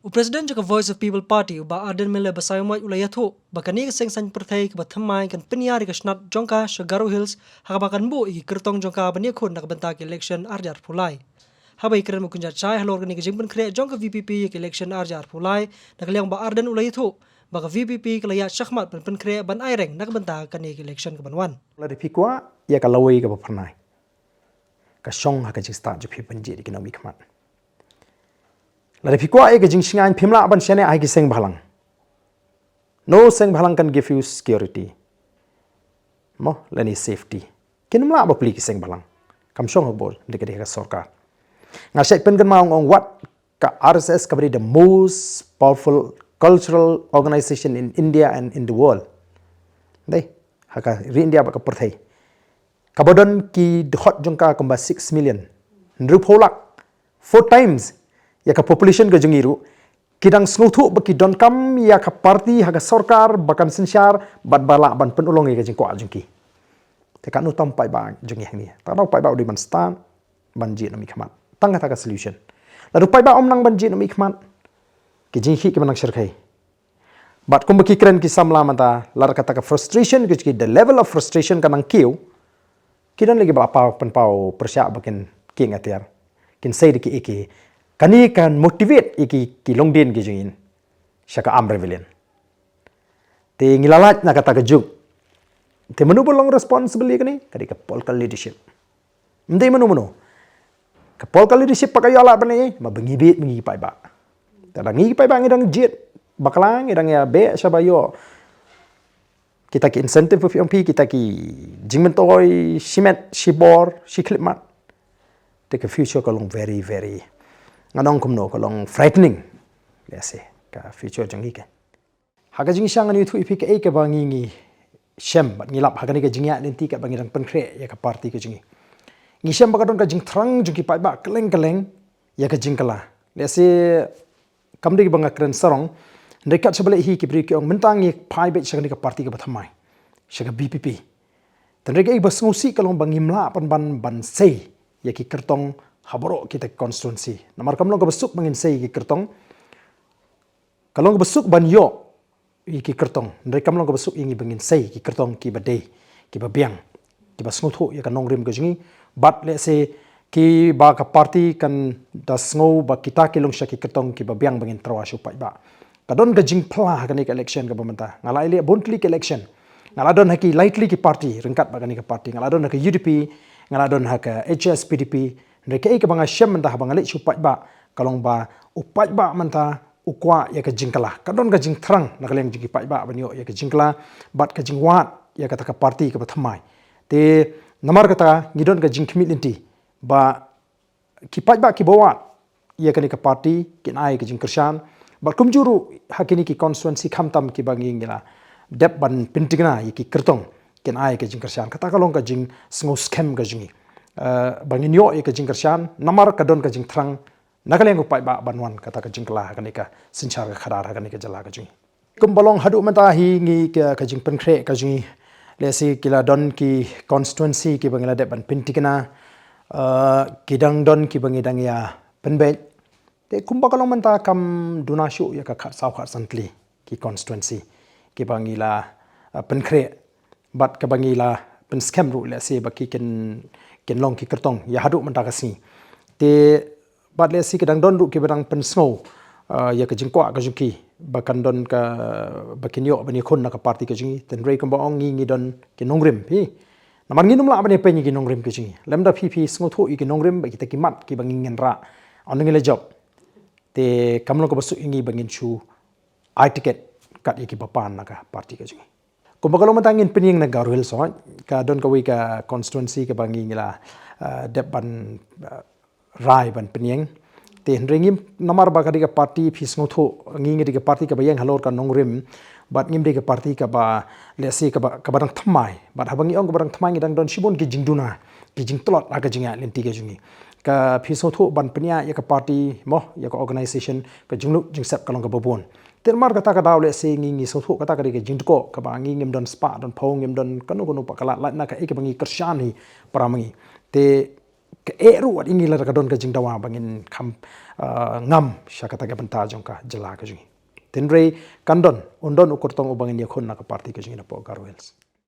Presiden jaka Voice of People Party uba aden mele basayomai ulayatho bakani seng san perthai ke bathamai kan penyari ke snat jongka Shagaru Hills hakabakan bu iki kertong jongka bani khon nak bentak election arjar pulai habai keren mukunja chai halor ni ke jingpen kre jongka VPP ke election arjar pulai nak liang ba aden ulayatho baka VPP ke layat syakmat pen kre ban aireng nak bentak kan ke election ke banwan Lada Kwah ya ka Lawei ka Baphyrnai ka Shong ha ka Jingstad ju phi Jied ki Nongmihkhmat Lada Kwah ka Jingstad phimla ban siane ai ki seng bhalang no seng bhalang can give you security mo lani safety kinmla ba pli ki seng bhalang kam Shong bol de ka sarkar nga sai pen kan maung on what ka RSS ka the most powerful cultural organization in India and in the world dei haka ri India ba ka perthai kabodon ki hot jongka kamba 6 million rupholak 4 times ya ka population ka jungiru kidang snuthu ba ki don kam ya ka party haka sarkar bakan sensyar bat bala ban penulong ka jingko jungki te kan utam pai ba jungi hang ni ta dau pai ba di ban stan ban Jied Nongmihkhmat tanga ta ka solution la pai ba om nang ban Jied Nongmihkhmat ki jinghi ki manang sharkai but kum ki kren ki samla mata lar kata ka frustration ki the level of frustration kanang kiu kidan lagi ba apa pen pau persya bakin king atiar kin say ki iki kani kan motivate iki ki longdin ki jingin syaka am rebellion te ngilalat na kata ka juk te menu bolong responsible kani kadi ka political leadership ndai menu ka political leadership pakai ala bani mabengibit mengi pai ba tada ngi pai ba ngidang Jied bakalang ngidang ya be sabayo kita ki incentive of MP kita ki jingmentoi simet sibor siklipmat take a future kalong very nganong kumno kalong frightening lese ka future jangi ke haga jing sang ani thu ipik e ke bangi ngi shem bat ngilap haga ni ke jingya lenti ka bangi rang penkre ya ka party ke jingi ngi shem bagadon ka jing thrang juki pai ba keleng ya ka jingkala lese kamdi banga kren sarong dekat sebalik hi ki beri ke ong mentangi pai bet syagani ka party ka bathamai syaga BPP dan rega ibas ngusi kalong bangimla pan ban sei ya ki kertong haboro kita constituency namar kamlong ka besuk mangin sei ki kertong kalong ka besuk ban yo ki kertong rega kamlong ka besuk ingi bangin sei ki kertong ki badei ki babiang ki basnguthu ya ka nongrim ka jingi but let's say ki ba ka party kan dasngo ba kita kilong sya ki kertong ki babiang bangin trawashu pai ba kadon ka jingpla ka ni election ka pementa ngalai le bontli ka election ngaladon haki lightly ki party rengkat ba ka ni ka party ngaladon haki UDP ngaladon haka HSPDP mereka ke banga syam mentah bangalik supai ba kalong ba upai ba mentah ukwa ya ka jingkala kadon ka jing thrang nak leng jing pai ba banyo ya ka jingkala bat ka jingwat ya kata ka party ka bathamai te namar kata ngidon ka jingkmit inti ba ki pai ba ki bawat ya ka ni ka party kinai ka jingkershan bat kumjuru hakini ki constituency khamtam ki bangi ngila dep ban pintigna ya ki kertong kinai ka jingkershan kata kalong ka jing sngo scam ka jingi bangin yo ka jingkershan namar kadon ka jing thrang nakaleng upai ba banwan kata ka jingkala ka ni ka sinchar ka khadar ka ni ka jala ka jingi kumbalong hadu mata hi ngi ka jing penkre ka jingi lesi kila don ki constituency ki bangila dep ban pintigna kidang don ki bangidang ya penbe te kumba kalong menta kam dunasyu ya ka khat saw khat santli ki constituency ki bangila penkre bat ka bangila pen scam ru lesi baki ken long ki kertong ya hadu menta kasi te bat lesi kedang don ru ki badang pen snow ya ka jingko ka juki bakan don ka bakinyo bani khon na ka party ka jingi ten rei kamba ong ngi don ki nongrim hi namar ngi numla bani pe ki nongrim ka jingi lemda phi sngo ki nongrim ba kita ki mat ki bangin ngenra on ngi le job te kamlo ko basu ingi bangin chu I ticket kat ki papan na ka party ka jingi kumbakalo matangin pening na garwil so ka don ka wi ka constituency ka bangi ngila dep ban rai ban pening te ringim namar ba ka diga party phis ngotho ngi diga party ka bayang halor ka nongrim bat ngim diga party ka ba lesi ka barang thamai bat habangi ong ka barang thamai ngidang don shibon ki jingduna ki jingtlot aga jinga lenti ka jingi ka phis ngotho ban penya ya ka party mo ya ka organization ka jinglu jingsap kalong ka babon termar kata ka daw le se ngi so thu kata ka de jingko ka ba ngi ngim don spa don phong ngim don kanu pakala la na ka ek bangi kershani pramangi te ke eru at ingi la kadon ka jing dawa bangin kham ngam syakata ka benta jong ka jela ka jing tenrei kandon undon ukur tong ubangin yakun na ka parti ka jing na po Garo Hills